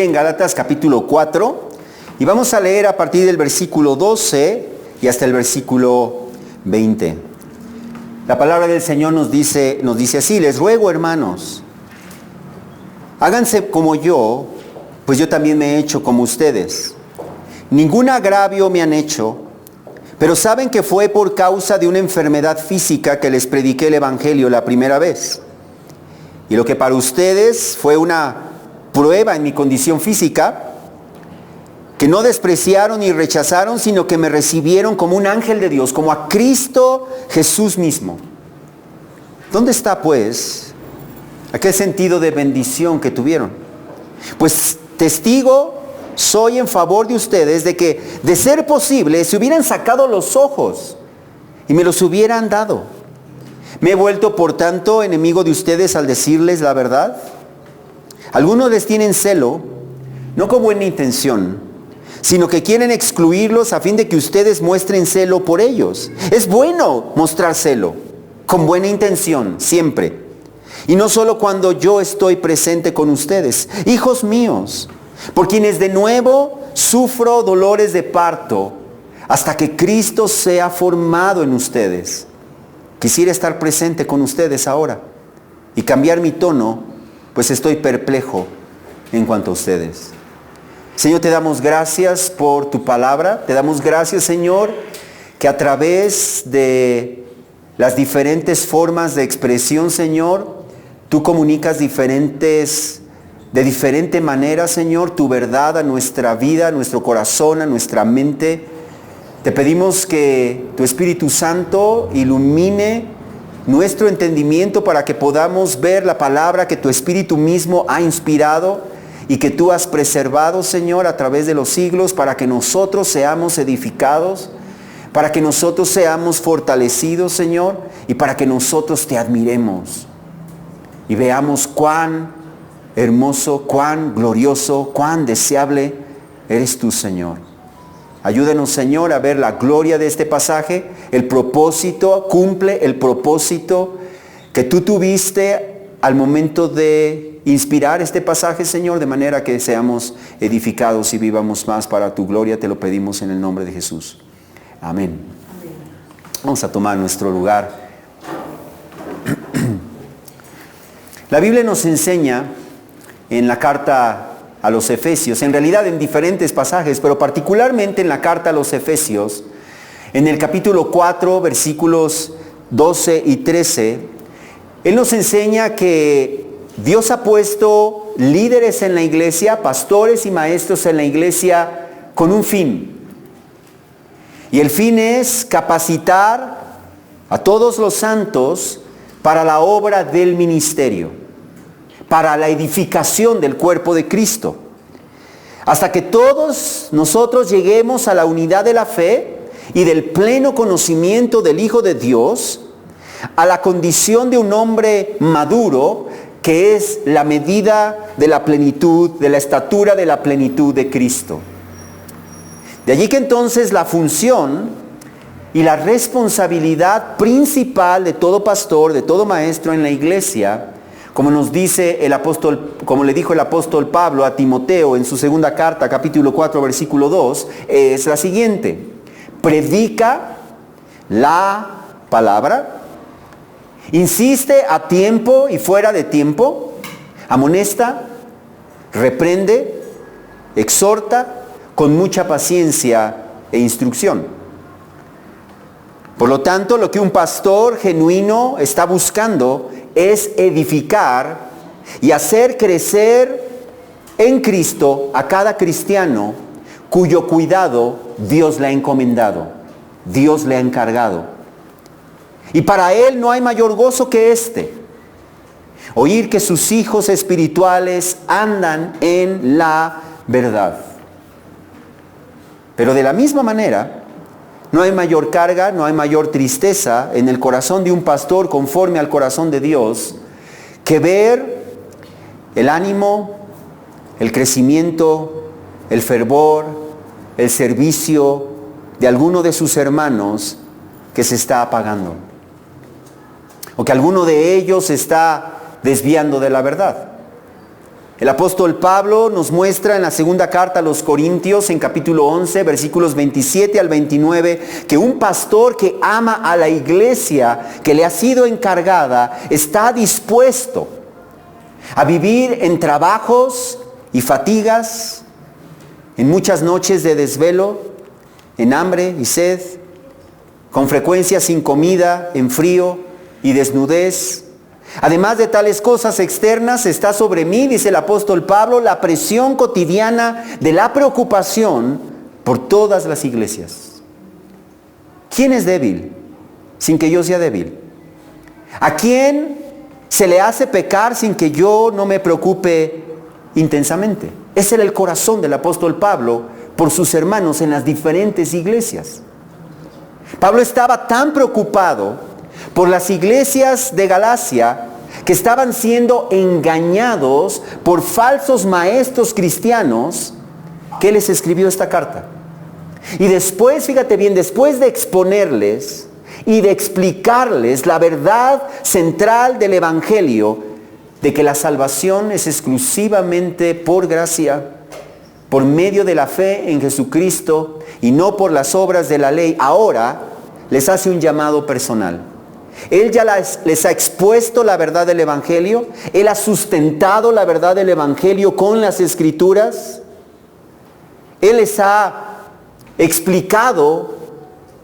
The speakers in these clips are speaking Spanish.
En Gálatas capítulo 4 y vamos a leer a partir del versículo 12 y hasta el versículo 20. La palabra del Señor nos dice así: les ruego, hermanos, háganse como yo, pues yo también me he hecho como ustedes. Ningún agravio me han hecho, pero saben que fue por causa de una enfermedad física que les prediqué el Evangelio la primera vez. Y lo que para ustedes fue una prueba en mi condición física, que no despreciaron ni rechazaron, sino que me recibieron como un ángel de Dios, como a Cristo Jesús mismo. ¿Dónde está, pues, aquel sentido de bendición que tuvieron? Pues testigo soy en favor de ustedes de que, de ser posible, se hubieran sacado los ojos y me los hubieran dado. Me he vuelto, por tanto, enemigo de ustedes al decirles la verdad. Algunos les tienen celo, no con buena intención, sino que quieren excluirlos a fin de que ustedes muestren celo por ellos. Es bueno mostrar celo, con buena intención, siempre. Y no solo cuando yo estoy presente con ustedes. Hijos míos, por quienes de nuevo sufro dolores de parto, hasta que Cristo sea formado en ustedes. Quisiera estar presente con ustedes ahora y cambiar mi tono, pues estoy perplejo en cuanto a ustedes. Señor, te damos gracias por tu palabra. Te damos gracias, Señor, que a través de las diferentes formas de expresión, Señor, tú comunicas de diferente manera, Señor, tu verdad a nuestra vida, a nuestro corazón, a nuestra mente. Te pedimos que tu Espíritu Santo ilumine nuestro entendimiento para que podamos ver la palabra que tu Espíritu mismo ha inspirado y que tú has preservado, Señor, a través de los siglos, para que nosotros seamos edificados, para que nosotros seamos fortalecidos, Señor, y para que nosotros te admiremos y veamos cuán hermoso, cuán glorioso, cuán deseable eres tú, Señor. Ayúdanos, Señor, a ver la gloria de este pasaje, el propósito, cumple el propósito que tú tuviste al momento de inspirar este pasaje, Señor, de manera que seamos edificados y vivamos más para tu gloria. Te lo pedimos en el nombre de Jesús. Amén. Amén. Vamos a tomar nuestro lugar. La Biblia nos enseña en la carta a los Efesios, en realidad en diferentes pasajes, pero particularmente en la carta a los Efesios, en el capítulo 4, versículos 12 y 13, Él nos enseña que Dios ha puesto líderes en la iglesia, pastores y maestros en la iglesia con un fin. Y el fin es capacitar a todos los santos para la obra del ministerio, para la edificación del cuerpo de Cristo, hasta que todos nosotros lleguemos a la unidad de la fe y del pleno conocimiento del Hijo de Dios, a la condición de un hombre maduro, que es la medida de la plenitud, de la estatura de la plenitud de Cristo. De allí que entonces la función y la responsabilidad principal de todo pastor, de todo maestro en la iglesia, como nos dice el apóstol, como le dijo el apóstol Pablo a Timoteo en su segunda carta, capítulo 4, versículo 2, es la siguiente: predica la palabra, insiste a tiempo y fuera de tiempo, amonesta, reprende, exhorta con mucha paciencia e instrucción. Por lo tanto, lo que un pastor genuino está buscando es edificar y hacer crecer en Cristo a cada cristiano cuyo cuidado Dios le ha encomendado, Dios le ha encargado. Y para él no hay mayor gozo que este: oír que sus hijos espirituales andan en la verdad. Pero de la misma manera, no hay mayor carga, no hay mayor tristeza en el corazón de un pastor conforme al corazón de Dios que ver el ánimo, el crecimiento, el fervor, el servicio de alguno de sus hermanos que se está apagando, o que alguno de ellos se está desviando de la verdad. El apóstol Pablo nos muestra en la segunda carta a los Corintios, en capítulo 11, versículos 27 al 29, que un pastor que ama a la iglesia que le ha sido encargada está dispuesto a vivir en trabajos y fatigas, en muchas noches de desvelo, en hambre y sed, con frecuencia sin comida, en frío y desnudez. Además de tales cosas externas, está sobre mí, dice el apóstol Pablo, la presión cotidiana de la preocupación por todas las iglesias. ¿Quién es débil sin que yo sea débil? ¿A quién se le hace pecar sin que yo no me preocupe intensamente? Ese era el corazón del apóstol Pablo por sus hermanos en las diferentes iglesias. Pablo estaba tan preocupado por las iglesias de Galacia que estaban siendo engañados por falsos maestros cristianos, que él les escribió esta carta. Y después, fíjate bien, después de exponerles y de explicarles la verdad central del evangelio, de que la salvación es exclusivamente por gracia, por medio de la fe en Jesucristo y no por las obras de la ley, ahora les hace un llamado personal. Él ya les ha expuesto la verdad del evangelio, él ha sustentado la verdad del evangelio con las escrituras, él les ha explicado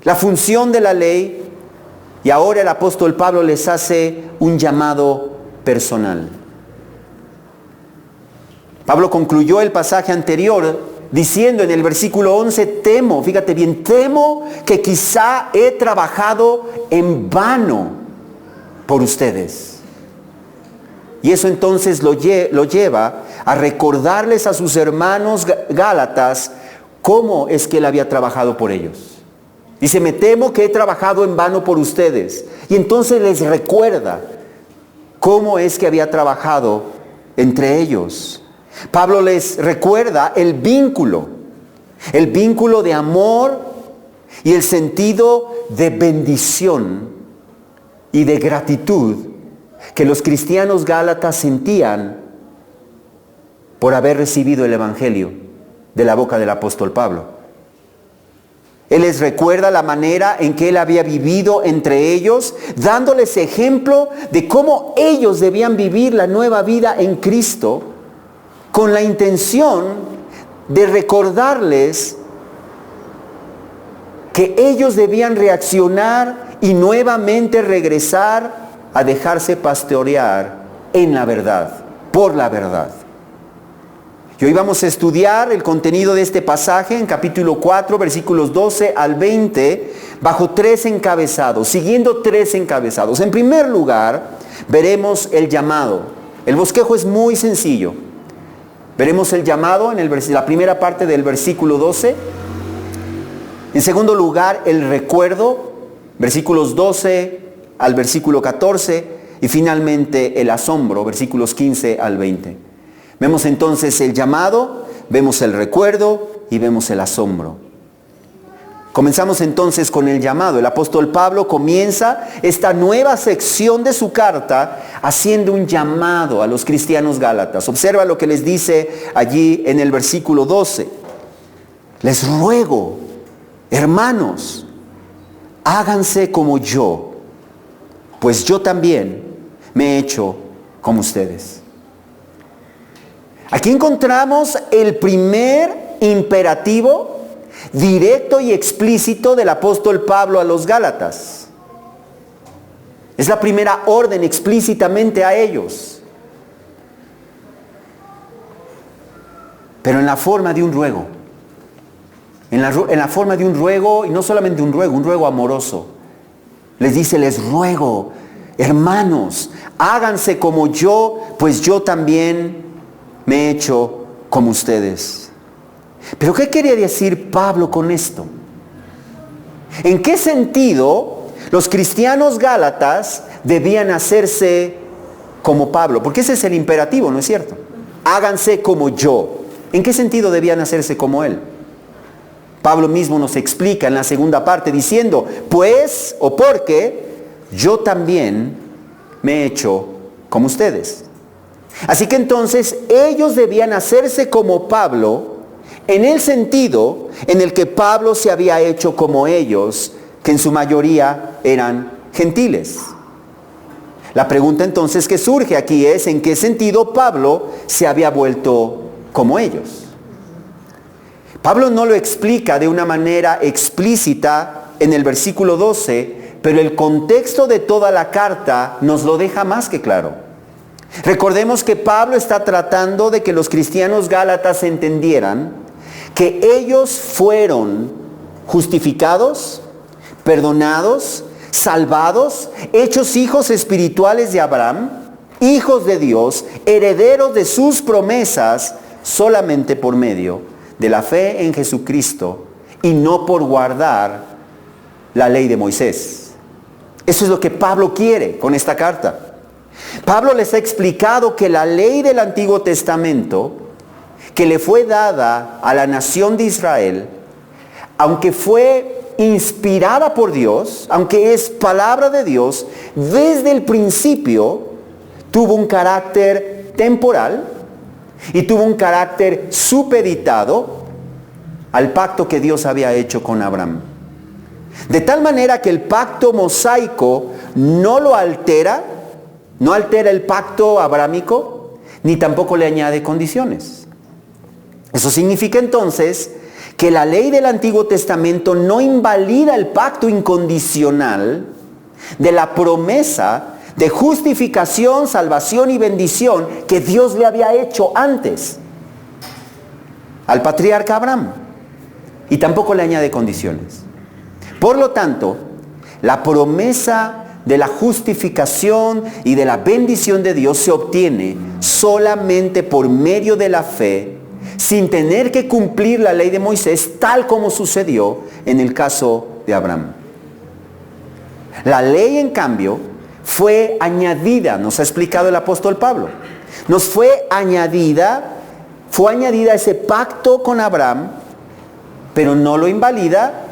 la función de la ley y ahora el apóstol Pablo les hace un llamado personal. Pablo concluyó el pasaje anterior diciendo en el versículo 11, temo, fíjate bien, temo que quizá he trabajado en vano por ustedes. Y eso entonces lo lleva a recordarles a sus hermanos gálatas cómo es que él había trabajado por ellos. Dice, me temo que he trabajado en vano por ustedes. Y entonces les recuerda cómo es que había trabajado entre ellos. Pablo les recuerda el vínculo de amor y el sentido de bendición y de gratitud que los cristianos gálatas sentían por haber recibido el evangelio de la boca del apóstol Pablo. Él les recuerda la manera en que él había vivido entre ellos, dándoles ejemplo de cómo ellos debían vivir la nueva vida en Cristo, con la intención de recordarles que ellos debían reaccionar y nuevamente regresar a dejarse pastorear en la verdad, por la verdad. Y hoy vamos a estudiar el contenido de este pasaje en capítulo 4, versículos 12 al 20, bajo tres encabezados, siguiendo tres encabezados. En primer lugar, veremos el llamado. El bosquejo es muy sencillo. Veremos el llamado en la primera parte del versículo 12. En segundo lugar, el recuerdo, versículos 12 al versículo 14. Y finalmente el asombro, versículos 15 al 20. Vemos entonces el llamado, vemos el recuerdo y vemos el asombro. Comenzamos entonces con el llamado. El apóstol Pablo comienza esta nueva sección de su carta haciendo un llamado a los cristianos gálatas. Observa lo que les dice allí en el versículo 12. Les ruego, hermanos, háganse como yo, pues yo también me he hecho como ustedes. Aquí encontramos el primer imperativo directo y explícito del apóstol Pablo a los gálatas. Es la primera orden explícitamente a ellos, pero en la forma de un ruego. En la forma de un ruego, y no solamente un ruego amoroso. Les dice, les ruego, hermanos, háganse como yo, pues yo también me he hecho como ustedes. Pero ¿qué quería decir Pablo con esto? ¿En qué sentido los cristianos gálatas debían hacerse como Pablo? Porque ese es el imperativo, ¿no es cierto? Háganse como yo. ¿En qué sentido debían hacerse como él? Pablo mismo nos explica en la segunda parte diciendo, pues o porque yo también me he hecho como ustedes. Así que entonces ellos debían hacerse como Pablo, en el sentido en el que Pablo se había hecho como ellos, que en su mayoría eran gentiles. La pregunta entonces que surge aquí es, ¿en qué sentido Pablo se había vuelto como ellos? Pablo no lo explica de una manera explícita en el versículo 12, pero el contexto de toda la carta nos lo deja más que claro. Recordemos que Pablo está tratando de que los cristianos gálatas entendieran que ellos fueron justificados, perdonados, salvados, hechos hijos espirituales de Abraham, hijos de Dios, herederos de sus promesas, solamente por medio de la fe en Jesucristo y no por guardar la ley de Moisés. Eso es lo que Pablo quiere con esta carta. Pablo les ha explicado que la ley del Antiguo Testamento, que le fue dada a la nación de Israel, aunque fue inspirada por Dios, aunque es palabra de Dios, desde el principio tuvo un carácter temporal y tuvo un carácter supeditado al pacto que Dios había hecho con Abraham. De tal manera que el pacto mosaico no lo altera, no altera el pacto abrámico, ni tampoco le añade condiciones. Eso significa entonces que la ley del Antiguo Testamento no invalida el pacto incondicional de la promesa de justificación, salvación y bendición que Dios le había hecho antes al patriarca Abraham. Y tampoco le añade condiciones. Por lo tanto, la promesa de la justificación y de la bendición de Dios se obtiene solamente por medio de la fe, sin tener que cumplir la ley de Moisés, tal como sucedió en el caso de Abraham. La ley, en cambio, fue añadida, nos ha explicado el apóstol Pablo. Nos fue añadida ese pacto con Abraham, pero no lo invalida,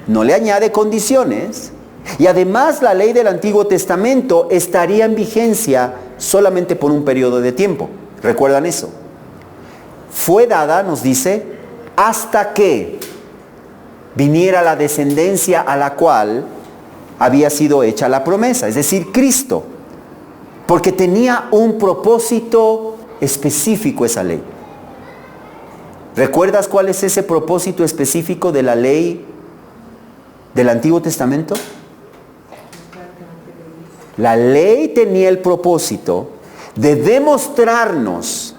no le añade condiciones. Y además la ley del Antiguo Testamento estaría en vigencia solamente por un periodo de tiempo. ¿Recuerdan eso? Fue dada, nos dice, hasta que viniera la descendencia a la cual había sido hecha la promesa, es decir, Cristo, porque tenía un propósito específico esa ley. ¿Recuerdas cuál es ese propósito específico de la ley del Antiguo Testamento? La ley tenía el propósito de demostrarnos,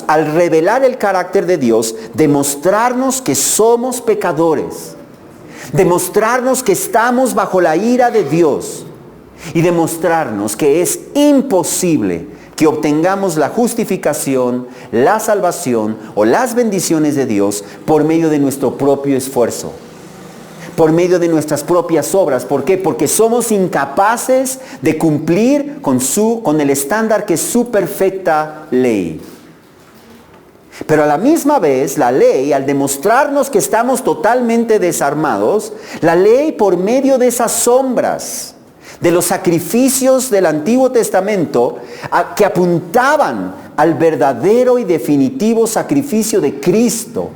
al revelar el carácter de Dios, demostrarnos que somos pecadores, demostrarnos que estamos bajo la ira de Dios y demostrarnos que es imposible que obtengamos la justificación, la salvación o las bendiciones de Dios por medio de nuestro propio esfuerzo, por medio de nuestras propias obras. ¿Por qué? Porque somos incapaces de cumplir con el estándar que es su perfecta ley. Pero a la misma vez, la ley, al demostrarnos que estamos totalmente desarmados, la ley, por medio de esas sombras, de los sacrificios del Antiguo Testamento, que apuntaban al verdadero y definitivo sacrificio de Cristo,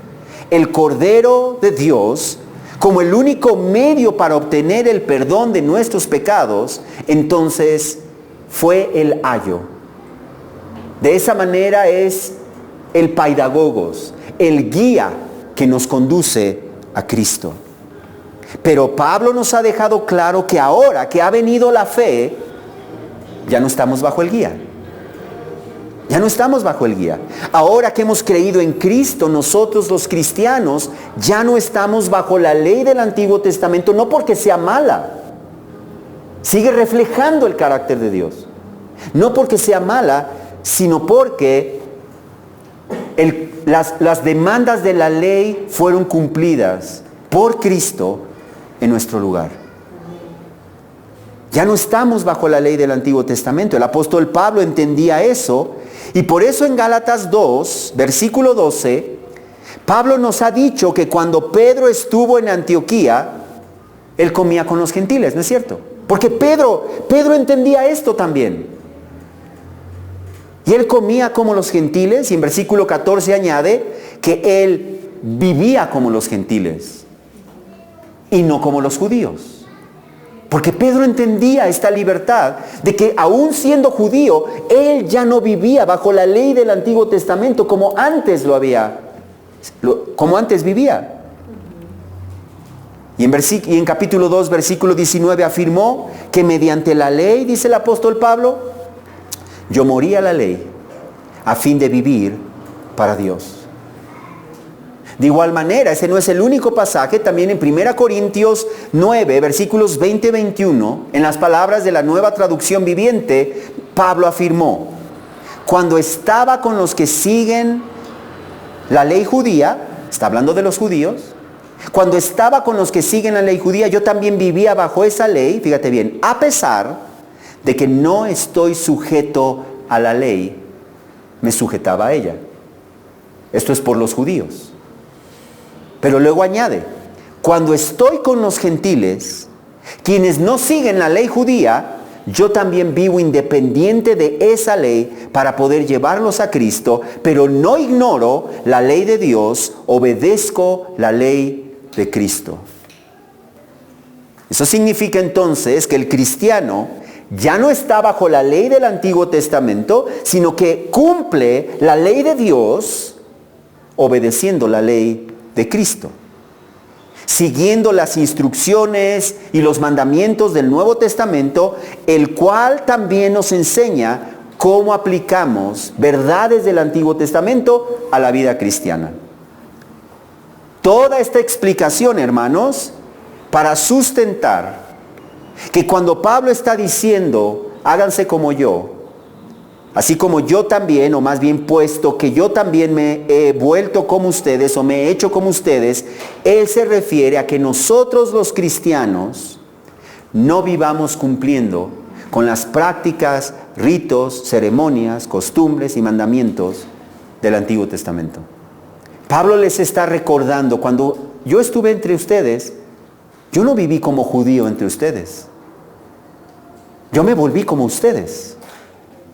el Cordero de Dios, como el único medio para obtener el perdón de nuestros pecados, entonces fue el ayo. De esa manera es el paidagogos, el guía que nos conduce a Cristo. Pero Pablo nos ha dejado claro que ahora que ha venido la fe, ya no estamos bajo el guía. Ya no estamos bajo el guía. Ahora que hemos creído en Cristo, nosotros los cristianos ya no estamos bajo la ley del Antiguo Testamento, no porque sea mala. Sigue reflejando el carácter de Dios. No porque sea mala, sino porque las demandas de la ley fueron cumplidas por Cristo en nuestro lugar. Ya no estamos bajo la ley del Antiguo Testamento. El apóstol Pablo entendía eso, y por eso en Gálatas 2, versículo 12, Pablo nos ha dicho que cuando Pedro estuvo en Antioquía, él comía con los gentiles, ¿no es cierto? Porque Pedro entendía esto también. Y él comía como los gentiles, y en versículo 14 añade que él vivía como los gentiles y no como los judíos. Porque Pedro entendía esta libertad de que aún siendo judío, él ya no vivía bajo la ley del Antiguo Testamento como antes como antes vivía. Y en capítulo 2, versículo 19 afirmó que mediante la ley, dice el apóstol Pablo, yo morí a la ley a fin de vivir para Dios. De igual manera, ese no es el único pasaje, también en 1 Corintios 9, versículos 20 y 21, en las palabras de la Nueva Traducción Viviente, Pablo afirmó, cuando estaba con los que siguen la ley judía, está hablando de los judíos, cuando estaba con los que siguen la ley judía, yo también vivía bajo esa ley, fíjate bien, a pesar de que no estoy sujeto a la ley, me sujetaba a ella. Esto es por los judíos. Pero luego añade, cuando estoy con los gentiles, quienes no siguen la ley judía, yo también vivo independiente de esa ley para poder llevarlos a Cristo, pero no ignoro la ley de Dios, obedezco la ley de Cristo. Eso significa entonces que el cristiano ya no está bajo la ley del Antiguo Testamento, sino que cumple la ley de Dios obedeciendo la ley de Cristo, siguiendo las instrucciones y los mandamientos del Nuevo Testamento, el cual también nos enseña cómo aplicamos verdades del Antiguo Testamento a la vida cristiana. Toda esta explicación, hermanos, para sustentar que cuando Pablo está diciendo, háganse como yo, así como yo también, o más bien puesto que yo también me he vuelto como ustedes o me he hecho como ustedes, él se refiere a que nosotros los cristianos no vivamos cumpliendo con las prácticas, ritos, ceremonias, costumbres y mandamientos del Antiguo Testamento. Pablo les está recordando, cuando yo estuve entre ustedes, yo no viví como judío entre ustedes. Yo me volví como ustedes.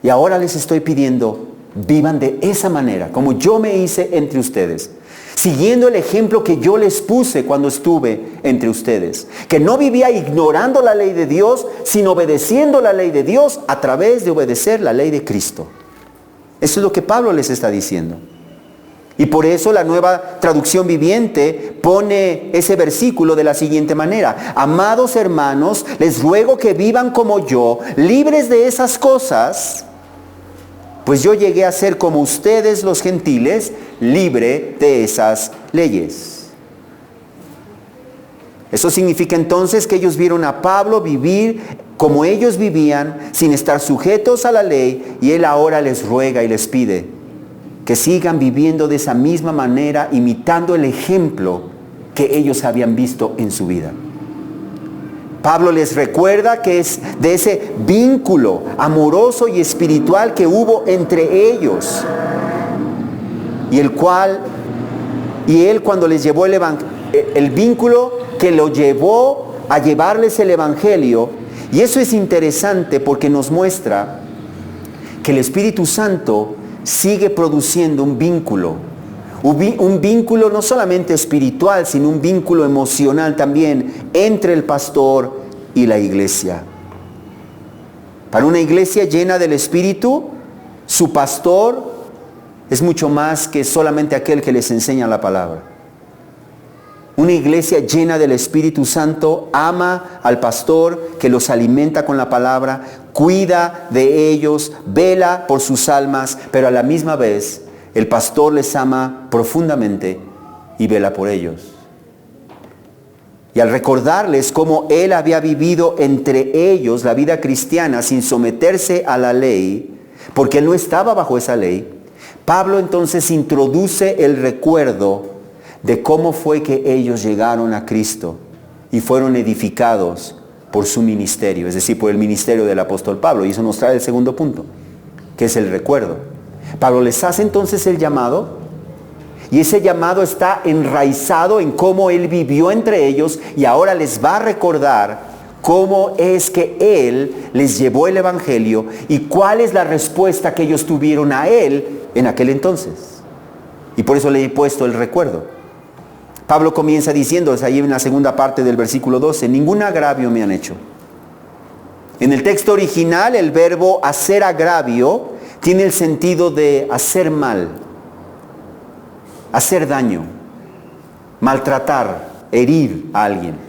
Y ahora les estoy pidiendo, vivan de esa manera, como yo me hice entre ustedes, siguiendo el ejemplo que yo les puse cuando estuve entre ustedes, que no vivía ignorando la ley de Dios, sino obedeciendo la ley de Dios a través de obedecer la ley de Cristo. Eso es lo que Pablo les está diciendo. Y por eso la Nueva Traducción Viviente pone ese versículo de la siguiente manera: amados hermanos, les ruego que vivan como yo, libres de esas cosas, pues yo llegué a ser como ustedes los gentiles, libre de esas leyes. Eso significa entonces que ellos vieron a Pablo vivir como ellos vivían, sin estar sujetos a la ley, y él ahora les ruega y les pide que sigan viviendo de esa misma manera, imitando el ejemplo que ellos habían visto en su vida. Pablo les recuerda que es de ese vínculo amoroso y espiritual que hubo entre ellos, y él cuando les llevó el vínculo que lo llevó a llevarles el evangelio. Y eso es interesante porque nos muestra que el Espíritu Santo sigue produciendo un vínculo no solamente espiritual, sino un vínculo emocional también entre el pastor y la iglesia. Para una iglesia llena del Espíritu, su pastor es mucho más que solamente aquel que les enseña la palabra. Una iglesia llena del Espíritu Santo ama al pastor que los alimenta con la palabra, cuida de ellos, vela por sus almas, pero a la misma vez el pastor les ama profundamente y vela por ellos. Y al recordarles cómo él había vivido entre ellos la vida cristiana sin someterse a la ley, porque él no estaba bajo esa ley, Pablo entonces introduce el recuerdo de cómo fue que ellos llegaron a Cristo y fueron edificados por su ministerio, es decir, por el ministerio del apóstol Pablo. Y eso nos trae el segundo punto, que es el recuerdo. Pablo les hace entonces el llamado, y ese llamado está enraizado en cómo él vivió entre ellos, y ahora les va a recordar cómo es que Él les llevó el Evangelio y cuál es la respuesta que ellos tuvieron a Él en aquel entonces. Y por eso le he puesto el recuerdo. Pablo comienza diciendo, es ahí en la segunda parte del versículo 12, ningún agravio me han hecho. En el texto original, el verbo hacer agravio tiene el sentido de hacer mal, hacer daño, maltratar, herir a alguien.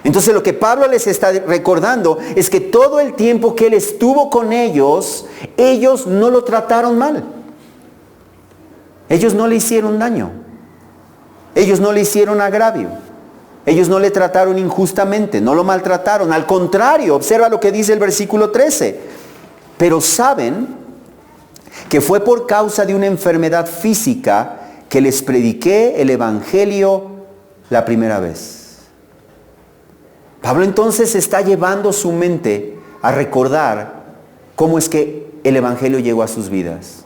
Entonces lo que Pablo les está recordando es que todo el tiempo que él estuvo con ellos, ellos no lo trataron mal. Ellos no le hicieron daño. Ellos no le hicieron agravio. Ellos no le trataron injustamente, no lo maltrataron. Al contrario, observa lo que dice el versículo 13. Pero saben que fue por causa de una enfermedad física que les prediqué el Evangelio la primera vez. Pablo entonces está llevando su mente a recordar cómo es que el Evangelio llegó a sus vidas.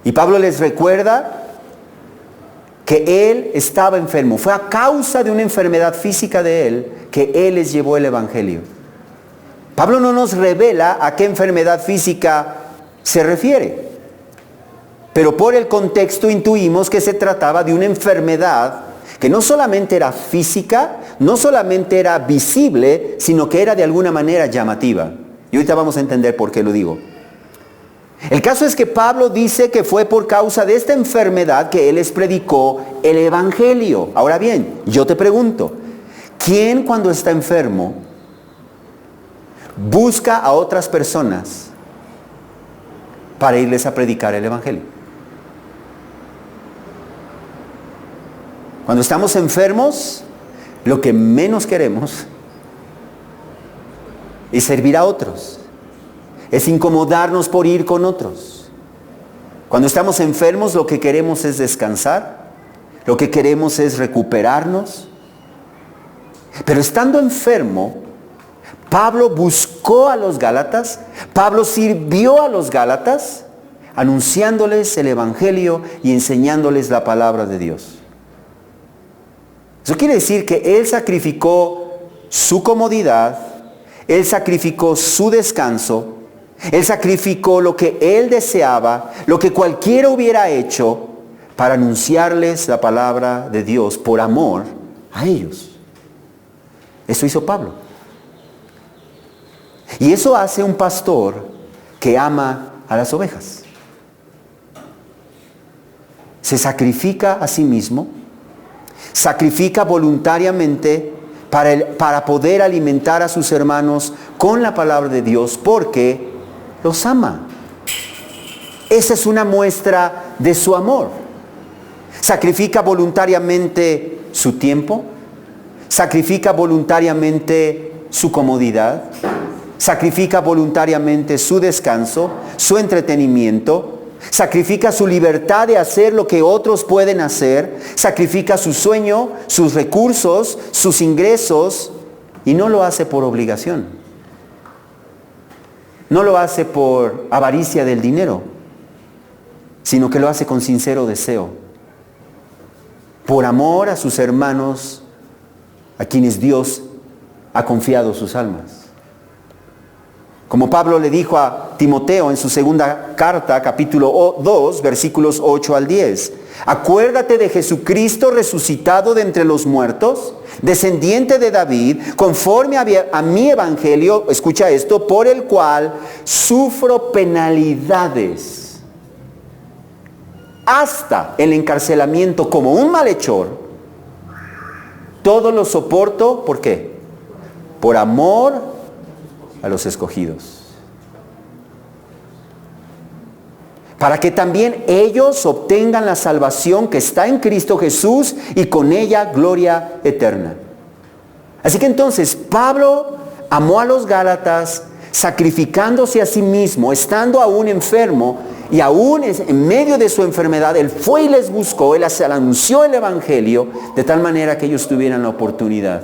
Y Pablo les recuerda que él estaba enfermo. Fue a causa de una enfermedad física de él que él les llevó el Evangelio. Pablo no nos revela a qué enfermedad física se refiere. Pero por el contexto intuimos que se trataba de una enfermedad que no solamente era física, no solamente era visible, sino que era de alguna manera llamativa. Y ahorita vamos a entender por qué lo digo. El caso es que Pablo dice que fue por causa de esta enfermedad que él les predicó el Evangelio. Ahora bien, yo te pregunto, ¿quién cuando está enfermo busca a otras personas para irles a predicar el Evangelio? Cuando estamos enfermos, lo que menos queremos es servir a otros. Es incomodarnos por ir con otros. Cuando estamos enfermos, lo que queremos es descansar. Lo que queremos es recuperarnos. Pero estando enfermo, Pablo buscó a los Gálatas. Pablo sirvió a los Gálatas, anunciándoles el Evangelio y enseñándoles la palabra de Dios. Eso quiere decir que él sacrificó su comodidad, él sacrificó su descanso, él sacrificó lo que él deseaba, lo que cualquiera hubiera hecho para anunciarles la palabra de Dios por amor a ellos. Eso hizo Pablo. Y eso hace un pastor que ama a las ovejas. Se sacrifica a sí mismo, sacrifica voluntariamente para poder alimentar a sus hermanos con la palabra de Dios porque los ama. Esa es una muestra de su amor. Sacrifica voluntariamente su tiempo, sacrifica voluntariamente su comodidad, sacrifica voluntariamente su descanso, su entretenimiento, sacrifica su libertad de hacer lo que otros pueden hacer, sacrifica su sueño, sus recursos, sus ingresos, y no lo hace por obligación. No lo hace por avaricia del dinero, sino que lo hace con sincero deseo, por amor a sus hermanos, a quienes Dios ha confiado sus almas. Como Pablo le dijo a Timoteo en su segunda carta, capítulo 2, versículos 8 al 10. Acuérdate de Jesucristo resucitado de entre los muertos, descendiente de David, conforme a mi evangelio, escucha esto, por el cual sufro penalidades hasta el encarcelamiento como un malhechor. Todo lo soporto, ¿por qué? Por amor a los escogidos. Para que también ellos obtengan la salvación que está en Cristo Jesús y con ella gloria eterna. Así que entonces Pablo amó a los Gálatas sacrificándose a sí mismo, estando aún enfermo y aún en medio de su enfermedad, él fue y les buscó, él anunció el Evangelio de tal manera que ellos tuvieran la oportunidad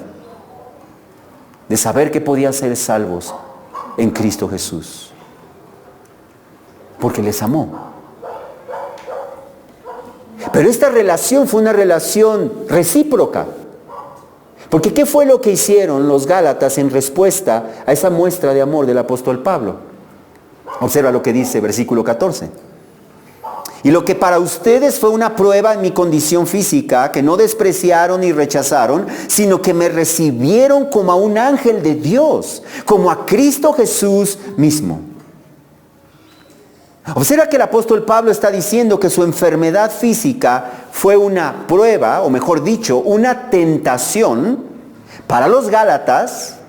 de saber que podían ser salvos en Cristo Jesús. Porque les amó. Pero esta relación fue una relación recíproca. Porque ¿qué fue lo que hicieron los Gálatas en respuesta a esa muestra de amor del apóstol Pablo? Observa lo que dice versículo 14. Y lo que para ustedes fue una prueba en mi condición física, que no despreciaron ni rechazaron, sino que me recibieron como a un ángel de Dios, como a Cristo Jesús mismo. Observa que el apóstol Pablo está diciendo que su enfermedad física fue una prueba, o mejor dicho, una tentación para los Gálatas,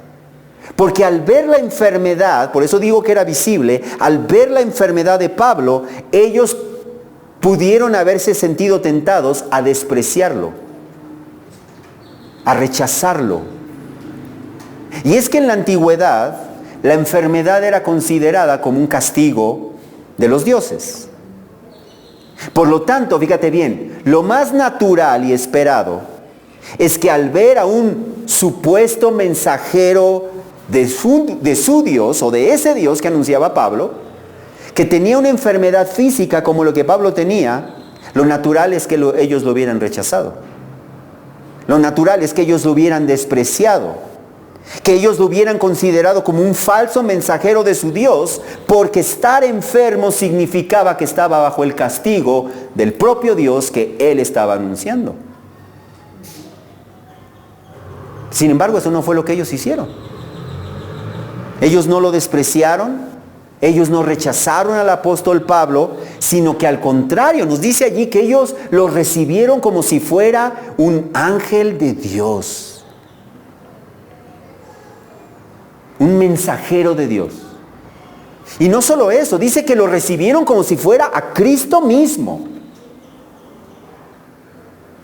porque al ver la enfermedad, por eso digo que era visible, al ver la enfermedad de Pablo, ellos pudieron haberse sentido tentados a despreciarlo, a rechazarlo. Y es que en la antigüedad, la enfermedad era considerada como un castigo de los dioses. Por lo tanto, fíjate bien, lo más natural y esperado es que al ver a un supuesto mensajero de su Dios, o de ese Dios que anunciaba Pablo, que tenía una enfermedad física como lo que Pablo tenía, lo natural es que ellos lo hubieran rechazado. Lo natural es que ellos lo hubieran despreciado, que ellos lo hubieran considerado como un falso mensajero de su Dios, porque estar enfermo significaba que estaba bajo el castigo del propio Dios que él estaba anunciando. Sin embargo, eso no fue lo que ellos hicieron. Ellos no lo despreciaron, ellos no rechazaron al apóstol Pablo, sino que al contrario, nos dice allí que ellos lo recibieron como si fuera un ángel de Dios. Un mensajero de Dios. Y no solo eso, dice que lo recibieron como si fuera a Cristo mismo.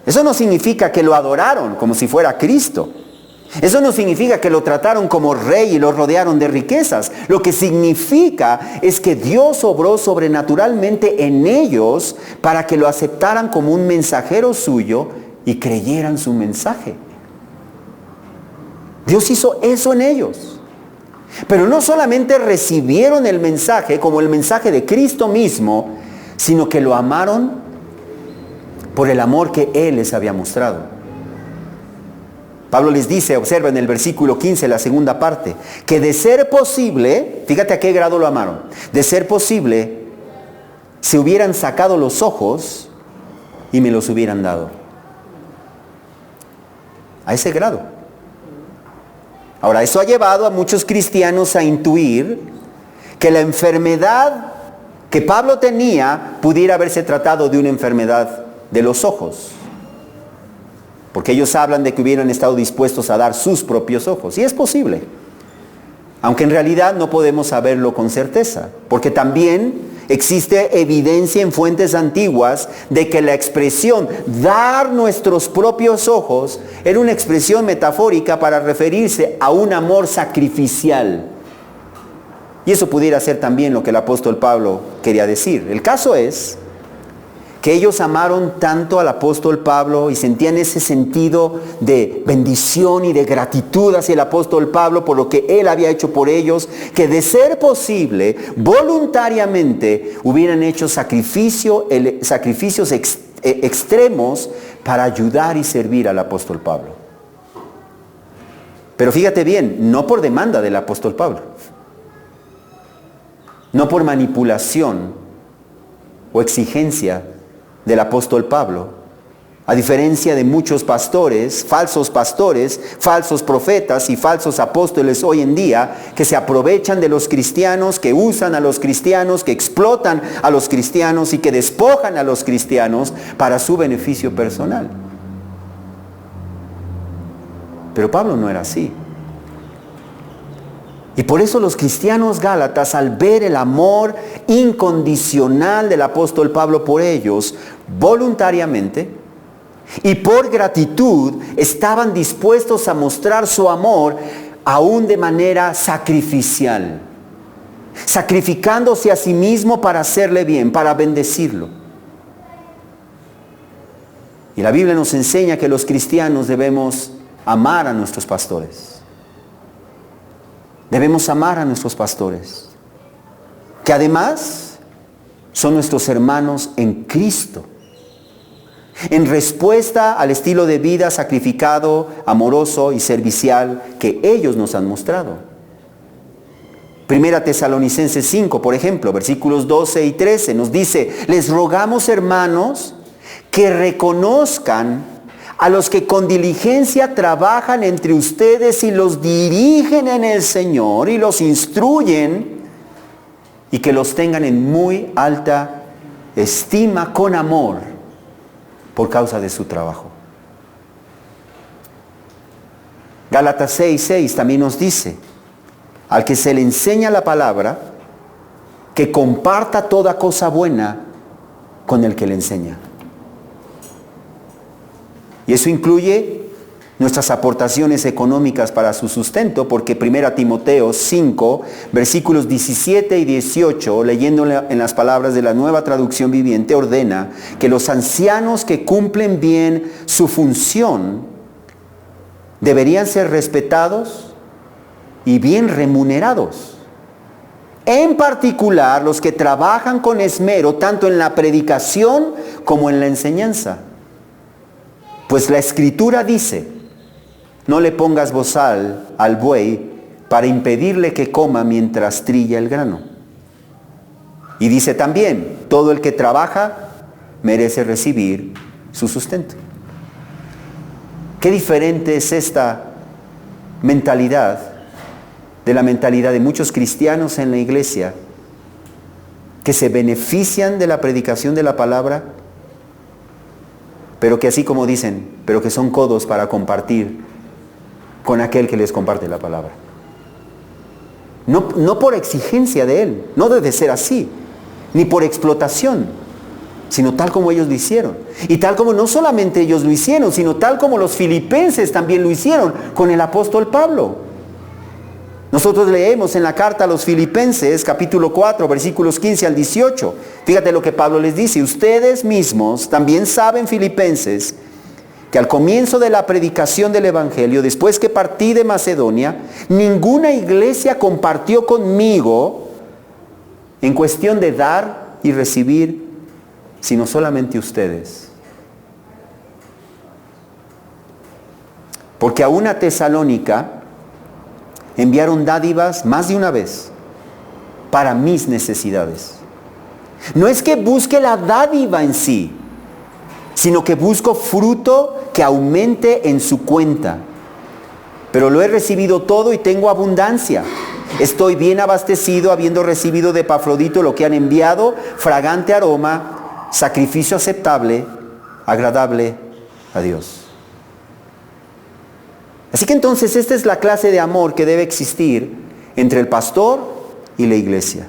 Eso no significa que lo adoraron como si fuera a Cristo. Eso no significa que lo trataron como rey y lo rodearon de riquezas. Lo que significa es que Dios obró sobrenaturalmente en ellos para que lo aceptaran como un mensajero suyo y creyeran su mensaje. Dios hizo eso en ellos. Pero no solamente recibieron el mensaje como el mensaje de Cristo mismo, sino que lo amaron por el amor que Él les había mostrado. Pablo les dice, observa en el versículo 15, la segunda parte, que de ser posible, fíjate a qué grado lo amaron, de ser posible, se hubieran sacado los ojos y me los hubieran dado. A ese grado. Ahora, eso ha llevado a muchos cristianos a intuir que la enfermedad que Pablo tenía pudiera haberse tratado de una enfermedad de los ojos. Porque ellos hablan de que hubieran estado dispuestos a dar sus propios ojos. Y es posible. Aunque en realidad no podemos saberlo con certeza. Porque también existe evidencia en fuentes antiguas de que la expresión dar nuestros propios ojos era una expresión metafórica para referirse a un amor sacrificial. Y eso pudiera ser también lo que el apóstol Pablo quería decir. El caso es que ellos amaron tanto al apóstol Pablo y sentían ese sentido de bendición y de gratitud hacia el apóstol Pablo por lo que él había hecho por ellos, que de ser posible, voluntariamente hubieran hecho sacrificios extremos para ayudar y servir al apóstol Pablo. Pero fíjate bien, no por demanda del apóstol Pablo, no por manipulación o exigencia del apóstol Pablo, a diferencia de muchos pastores, falsos profetas y falsos apóstoles hoy en día, que se aprovechan de los cristianos, que usan a los cristianos, que explotan a los cristianos y que despojan a los cristianos para su beneficio personal. Pero Pablo no era así. Y por eso los cristianos gálatas, al ver el amor incondicional del apóstol Pablo por ellos, voluntariamente y por gratitud, estaban dispuestos a mostrar su amor aún de manera sacrificial, sacrificándose a sí mismo para hacerle bien, para bendecirlo. Y la Biblia nos enseña que los cristianos debemos amar a nuestros pastores. Debemos amar a nuestros pastores, que además son nuestros hermanos en Cristo. en respuesta al estilo de vida sacrificado, amoroso y servicial que ellos nos han mostrado. Primera Tesalonicenses 5, por ejemplo, versículos 12 y 13 nos dice: les rogamos, hermanos, que reconozcan a los que con diligencia trabajan entre ustedes y los dirigen en el Señor y los instruyen, y que los tengan en muy alta estima con amor por causa de su trabajo. Gálatas 6:6 también nos dice: al que se le enseña la palabra, que comparta toda cosa buena con el que le enseña. Y eso incluye nuestras aportaciones económicas para su sustento, porque 1 Timoteo 5, versículos 17 y 18, leyendo en las palabras de la Nueva Traducción Viviente, ordena que los ancianos que cumplen bien su función deberían ser respetados y bien remunerados. En particular, los que trabajan con esmero tanto en la predicación como en la enseñanza. Pues la Escritura dice: no le pongas bozal al buey para impedirle que coma mientras trilla el grano. Y dice también: todo el que trabaja merece recibir su sustento. Qué diferente es esta mentalidad de la mentalidad de muchos cristianos en la iglesia que se benefician de la predicación de la palabra, pero que así como dicen, pero que son codos para compartir con aquel que les comparte la palabra. No por exigencia de él, no debe ser así, ni por explotación, sino tal como ellos lo hicieron. Y tal como no solamente ellos lo hicieron, sino tal como los filipenses también lo hicieron con el apóstol Pablo. Nosotros leemos en la carta a los Filipenses, capítulo 4, versículos 15 al 18. Fíjate lo que Pablo les dice: ustedes mismos también saben, Filipenses, que al comienzo de la predicación del Evangelio, después que partí de Macedonia, ninguna iglesia compartió conmigo en cuestión de dar y recibir, sino solamente ustedes. Porque a una Tesalónica enviaron dádivas más de una vez para mis necesidades. No es que busque la dádiva en sí, sino que busco fruto que aumente en su cuenta. Pero lo he recibido todo y tengo abundancia. Estoy bien abastecido, habiendo recibido de Epafrodito lo que han enviado, fragante aroma, sacrificio aceptable, agradable a Dios. Así que entonces esta es la clase de amor que debe existir entre el pastor y la iglesia.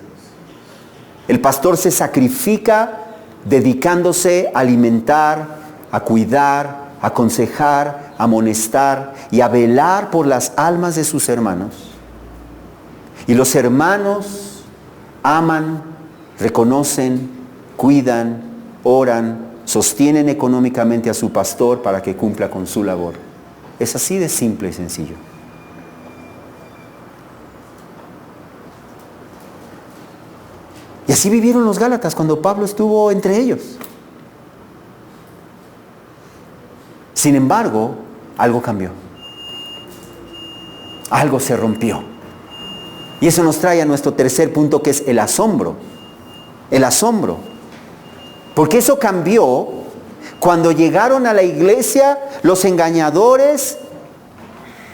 El pastor se sacrifica dedicándose a alimentar, a cuidar, a aconsejar, a amonestar y a velar por las almas de sus hermanos. Y los hermanos aman, reconocen, cuidan, oran, sostienen económicamente a su pastor para que cumpla con su labor. Es así de simple y sencillo. Y así vivieron los Gálatas cuando Pablo estuvo entre ellos. Sin embargo, algo cambió. Algo se rompió. Y eso nos trae a nuestro tercer punto, que es el asombro. El asombro. Porque eso cambió cuando llegaron a la iglesia los engañadores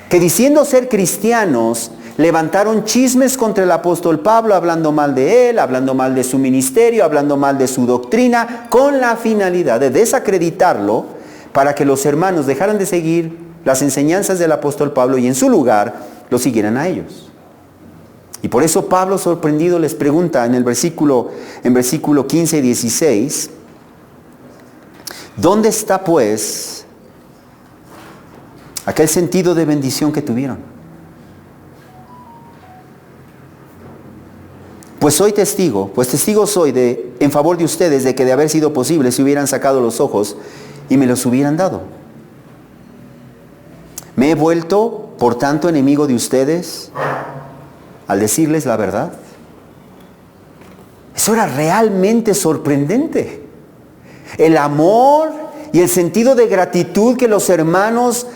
que, diciendo ser cristianos, levantaron chismes contra el apóstol Pablo, hablando mal de él, hablando mal de su ministerio, hablando mal de su doctrina, con la finalidad de desacreditarlo, para que los hermanos dejaran de seguir las enseñanzas del apóstol Pablo y en su lugar lo siguieran a ellos. Y por eso Pablo, sorprendido, les pregunta en versículo 15 y 16, ¿dónde está pues aquel sentido de bendición que tuvieron? Pues soy testigo, pues testigo soy en favor de ustedes de que, de haber sido posible, se hubieran sacado los ojos y me los hubieran dado. Me he vuelto, por tanto, enemigo de ustedes al decirles la verdad. Eso era realmente sorprendente. El amor y el sentido de gratitud que los hermanos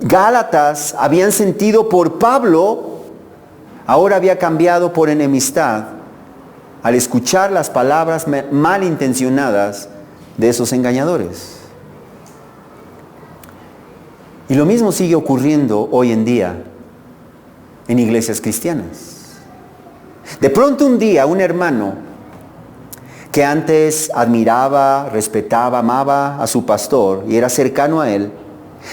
gálatas habían sentido por Pablo, ahora había cambiado por enemistad al escuchar las palabras malintencionadas de esos engañadores. Y lo mismo sigue ocurriendo hoy en día en iglesias cristianas. De pronto un día un hermano que antes admiraba, respetaba, amaba a su pastor y era cercano a él,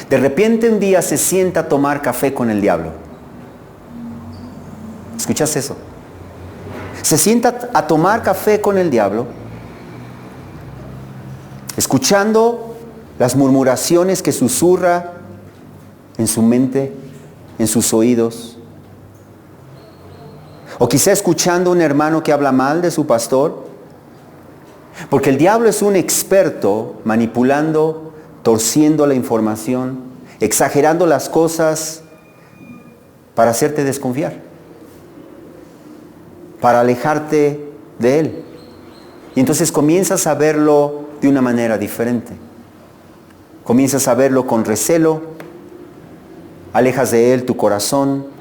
de repente un día se sienta a tomar café con el diablo. ¿Escuchas eso? Se sienta a tomar café con el diablo, escuchando las murmuraciones que susurra en su mente, en sus oídos. O quizá escuchando a un hermano que habla mal de su pastor. Porque el diablo es un experto manipulando, torciendo la información, exagerando las cosas para hacerte desconfiar, para alejarte de él. Y entonces comienzas a verlo de una manera diferente. Comienzas a verlo con recelo, alejas de él tu corazón,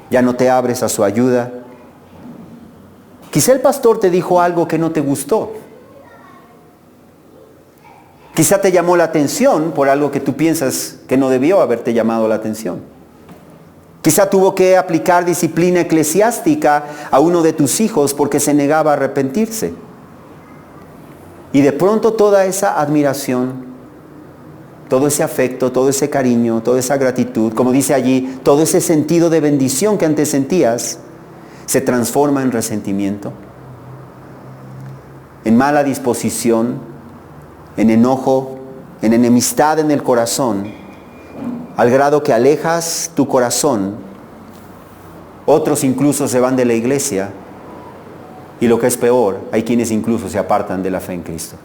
ya no te abres a su ayuda. Quizá el pastor te dijo algo que no te gustó. Quizá te llamó la atención por algo que tú piensas que no debió haberte llamado la atención. Quizá tuvo que aplicar disciplina eclesiástica a uno de tus hijos porque se negaba a arrepentirse. Y de pronto toda esa admiración, todo ese afecto, todo ese cariño, toda esa gratitud, como dice allí, todo ese sentido de bendición que antes sentías, se transforma en resentimiento, en mala disposición, en enojo, en enemistad en el corazón, al grado que alejas tu corazón. Otros incluso se van de la iglesia y lo que es peor, hay quienes incluso se apartan de la fe en Cristo.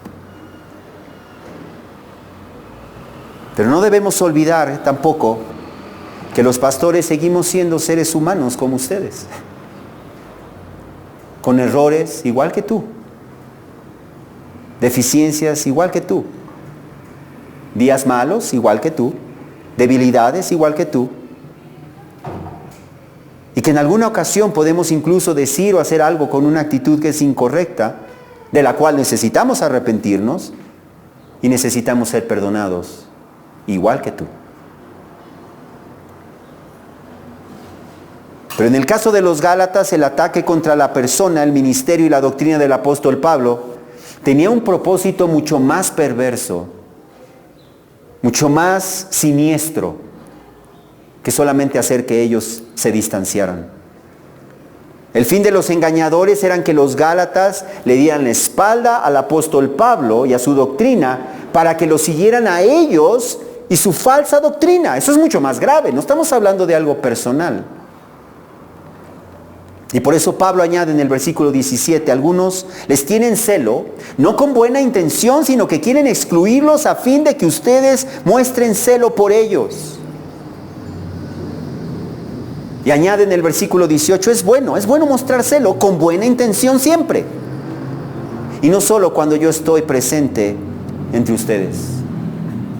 Pero no debemos olvidar tampoco que los pastores seguimos siendo seres humanos como ustedes, con errores igual que tú, deficiencias igual que tú, días malos igual que tú, debilidades igual que tú, y que en alguna ocasión podemos incluso decir o hacer algo con una actitud que es incorrecta, de la cual necesitamos arrepentirnos y necesitamos ser perdonados igual que tú. Pero en el caso de los Gálatas, el ataque contra la persona, el ministerio y la doctrina del apóstol Pablo tenía un propósito mucho más perverso, mucho más siniestro, que solamente hacer que ellos se distanciaran. El fin de los engañadores era que los Gálatas le dieran la espalda al apóstol Pablo y a su doctrina para que lo siguieran a ellos y su falsa doctrina. Eso es mucho más grave, no estamos hablando de algo personal. Y por eso Pablo añade en el versículo 17, algunos les tienen celo, no con buena intención, sino que quieren excluirlos a fin de que ustedes muestren celo por ellos. Y añade en el versículo 18, es bueno mostrar celo con buena intención siempre. Y no solo cuando yo estoy presente entre ustedes.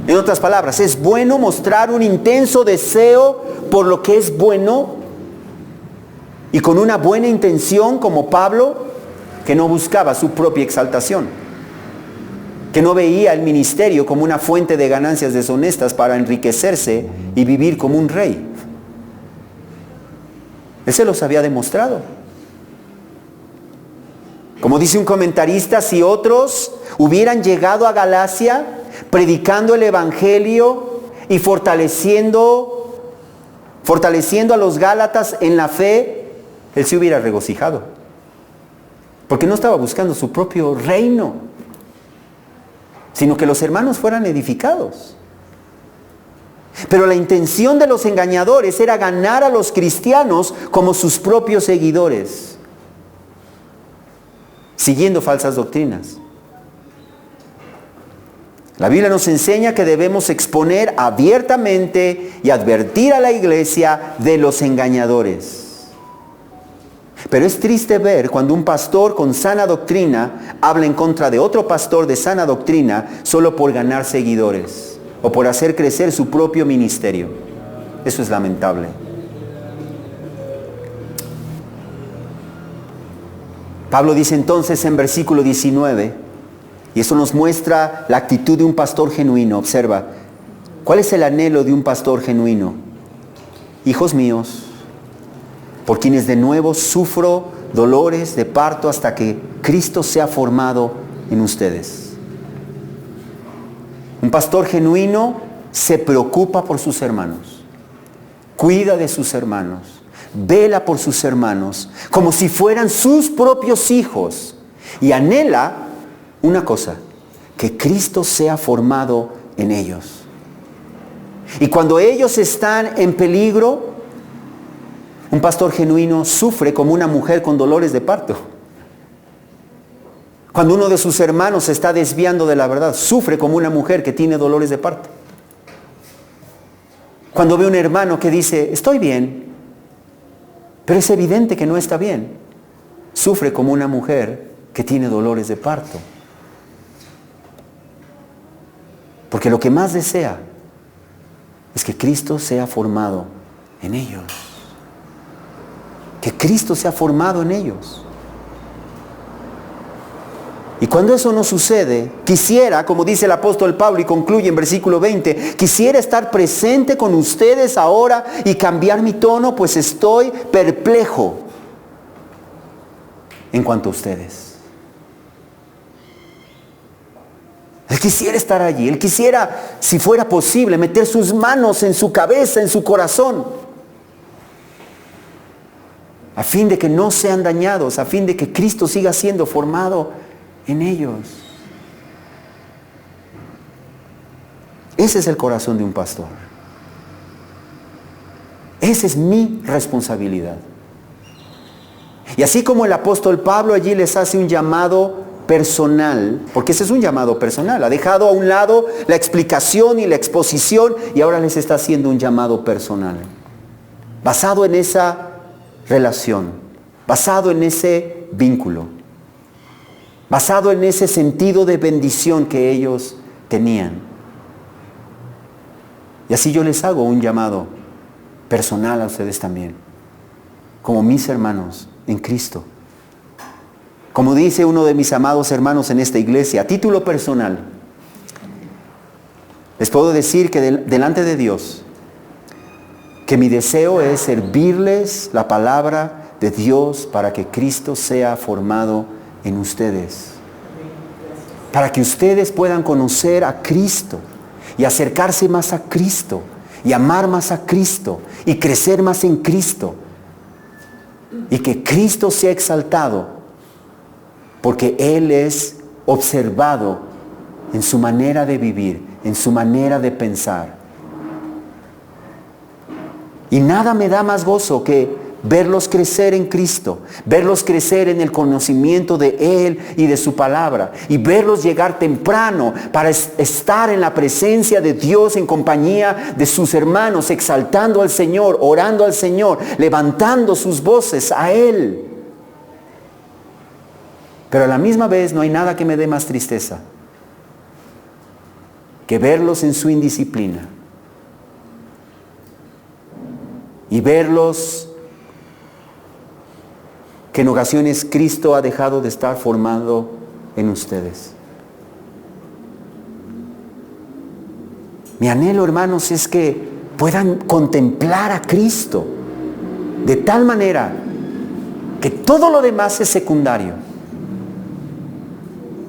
En otras palabras, es bueno mostrar un intenso deseo por lo que es bueno y con una buena intención como Pablo, que no buscaba su propia exaltación, que no veía el ministerio como una fuente de ganancias deshonestas para enriquecerse y vivir como un rey. Él se los había demostrado. Como dice un comentarista, si otros hubieran llegado a Galacia predicando el evangelio y fortaleciendo a los Gálatas en la fe, él se hubiera regocijado. Porque no estaba buscando su propio reino, sino que los hermanos fueran edificados. Pero la intención de los engañadores era ganar a los cristianos como sus propios seguidores, siguiendo falsas doctrinas. La Biblia nos enseña que debemos exponer abiertamente y advertir a la iglesia de los engañadores. Pero es triste ver cuando un pastor con sana doctrina habla en contra de otro pastor de sana doctrina solo por ganar seguidores o por hacer crecer su propio ministerio. Eso es lamentable. Pablo dice entonces en versículo 19, y eso nos muestra la actitud de un pastor genuino. Observa, ¿cuál es el anhelo de un pastor genuino? Hijos míos, por quienes de nuevo sufro dolores de parto hasta que Cristo sea formado en ustedes. Un pastor genuino se preocupa por sus hermanos, cuida de sus hermanos, vela por sus hermanos como si fueran sus propios hijos y anhela una cosa, que Cristo sea formado en ellos. Y cuando ellos están en peligro, un pastor genuino sufre como una mujer con dolores de parto. Cuando uno de sus hermanos se está desviando de la verdad, sufre como una mujer que tiene dolores de parto. Cuando ve un hermano que dice, estoy bien, pero es evidente que no está bien, sufre como una mujer que tiene dolores de parto. Porque lo que más desea es que Cristo sea formado en ellos. Que Cristo sea formado en ellos. Y cuando eso no sucede, quisiera, como dice el apóstol Pablo y concluye en versículo 20, quisiera estar presente con ustedes ahora y cambiar mi tono, pues estoy perplejo en cuanto a ustedes. Él quisiera estar allí, él quisiera, si fuera posible, meter sus manos en su cabeza, en su corazón, a fin de que no sean dañados, a fin de que Cristo siga siendo formado en ellos. Ese es el corazón de un pastor. Esa es mi responsabilidad. Y así como el apóstol Pablo allí les hace un llamado personal, porque ese es un llamado personal, ha dejado a un lado la explicación y la exposición y ahora les está haciendo un llamado personal, basado en esa relación, basado en ese vínculo, basado en ese sentido de bendición que ellos tenían. Y así yo les hago un llamado personal a ustedes también, como mis hermanos en Cristo. Como dice uno de mis amados hermanos en esta iglesia, a título personal, les puedo decir que delante de Dios, que mi deseo es servirles la palabra de Dios para que Cristo sea formado en ustedes. Para que ustedes puedan conocer a Cristo y acercarse más a Cristo y amar más a Cristo y crecer más en Cristo. Y que Cristo sea exaltado porque Él es observado en su manera de vivir, en su manera de pensar. Y nada me da más gozo que verlos crecer en Cristo, verlos crecer en el conocimiento de Él y de su palabra, y verlos llegar temprano para estar en la presencia de Dios en compañía de sus hermanos, exaltando al Señor, orando al Señor, levantando sus voces a Él. Pero a la misma vez no hay nada que me dé más tristeza que verlos en su indisciplina y verlos que en ocasiones Cristo ha dejado de estar formado en ustedes. Mi anhelo, hermanos, es que puedan contemplar a Cristo de tal manera que todo lo demás es secundario.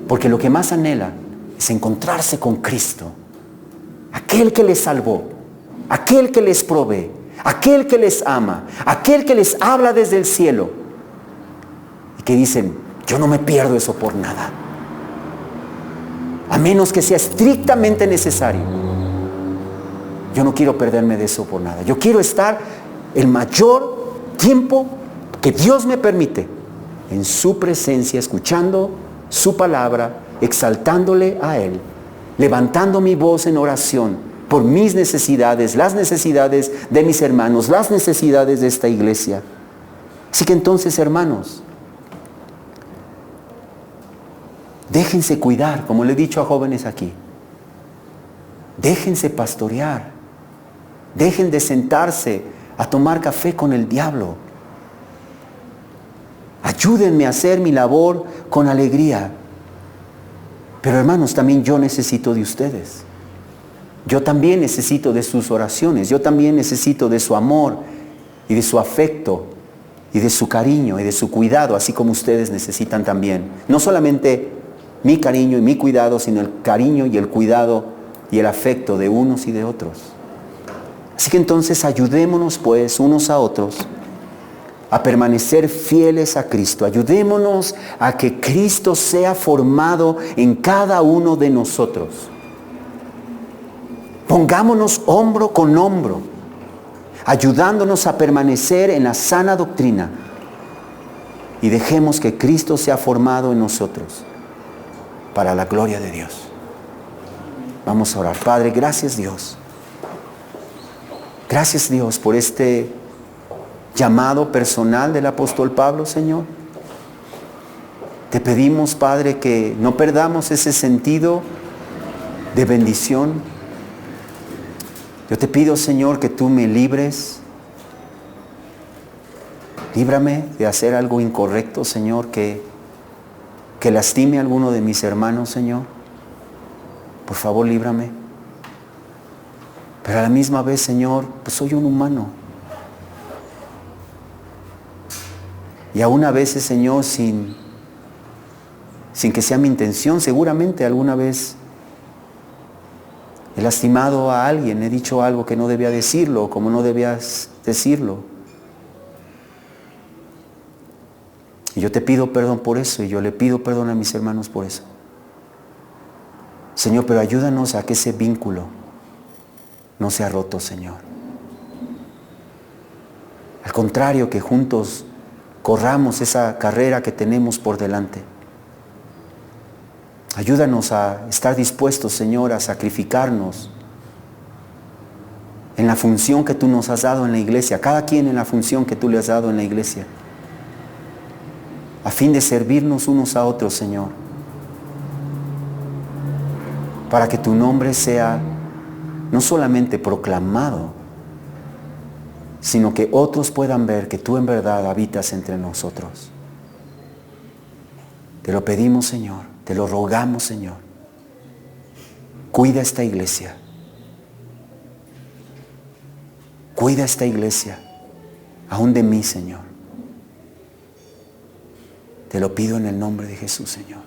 Porque lo que más anhela es encontrarse con Cristo, aquel que les salvó, aquel que les provee, aquel que les ama, aquel que les habla desde el cielo y que dicen, yo no me pierdo eso por nada, a menos que sea estrictamente necesario. Yo no quiero perderme de eso por nada. Yo quiero estar el mayor tiempo que Dios me permite en su presencia, escuchando su palabra, exaltándole a Él, levantando mi voz en oración por mis necesidades, las necesidades de mis hermanos, las necesidades de esta iglesia. Así que entonces, hermanos, déjense cuidar, como le he dicho a jóvenes aquí. Déjense pastorear. Dejen de sentarse a tomar café con el diablo. Ayúdenme a hacer mi labor con alegría. Pero hermanos, también yo necesito de ustedes. Yo también necesito de sus oraciones. Yo también necesito de su amor y de su afecto y de su cariño y de su cuidado, así como ustedes necesitan también. No solamente mi cariño y mi cuidado, sino el cariño y el cuidado y el afecto de unos y de otros. Así que entonces ayudémonos pues unos a otros a permanecer fieles a Cristo. Ayudémonos a que Cristo sea formado en cada uno de nosotros. Pongámonos hombro con hombro, ayudándonos a permanecer en la sana doctrina, y dejemos que Cristo sea formado en nosotros para la gloria de Dios. Vamos a orar. Padre, gracias Dios. Gracias Dios por este llamado personal del apóstol Pablo, Señor. Te pedimos, Padre, que no perdamos ese sentido de bendición. Yo te pido, Señor, que tú me libres. Líbrame de hacer algo incorrecto, Señor, que lastime a alguno de mis hermanos, Señor. Por favor, líbrame. Pero a la misma vez, Señor, pues soy un humano. Y aún a veces, Señor, sin que sea mi intención, seguramente alguna vez he lastimado a alguien, he dicho algo que no debía decirlo, como no debías decirlo. Y yo te pido perdón por eso, y yo le pido perdón a mis hermanos por eso. Señor, pero ayúdanos a que ese vínculo no sea roto, Señor. Al contrario, que juntos corramos esa carrera que tenemos por delante. Ayúdanos a estar dispuestos, Señor, a sacrificarnos en la función que tú nos has dado en la iglesia, cada quien en la función que tú le has dado en la iglesia, a fin de servirnos unos a otros, Señor, para que tu nombre sea no solamente proclamado, sino que otros puedan ver que tú en verdad habitas entre nosotros. Te lo pedimos, Señor. Te lo rogamos, Señor. Cuida esta iglesia. Cuida esta iglesia, aún de mí, Señor. Te lo pido en el nombre de Jesús, Señor.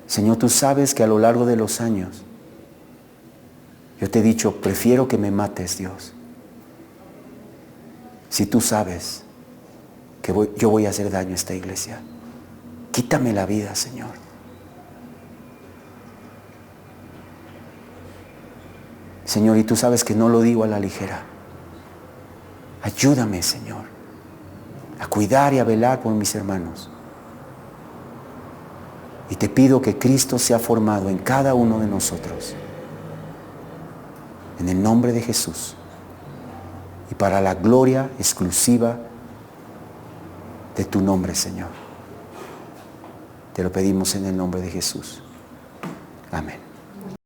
Señor, tú sabes que a lo largo de los años yo te he dicho, prefiero que me mates, Dios. Si tú sabes que yo voy a hacer daño a esta iglesia, quítame la vida, Señor. Señor, y tú sabes que no lo digo a la ligera. Ayúdame, Señor, a cuidar y a velar por mis hermanos. Y te pido que Cristo sea formado en cada uno de nosotros. En el nombre de Jesús. Y para la gloria exclusiva de tu nombre, Señor. Te lo pedimos en el nombre de Jesús. Amén.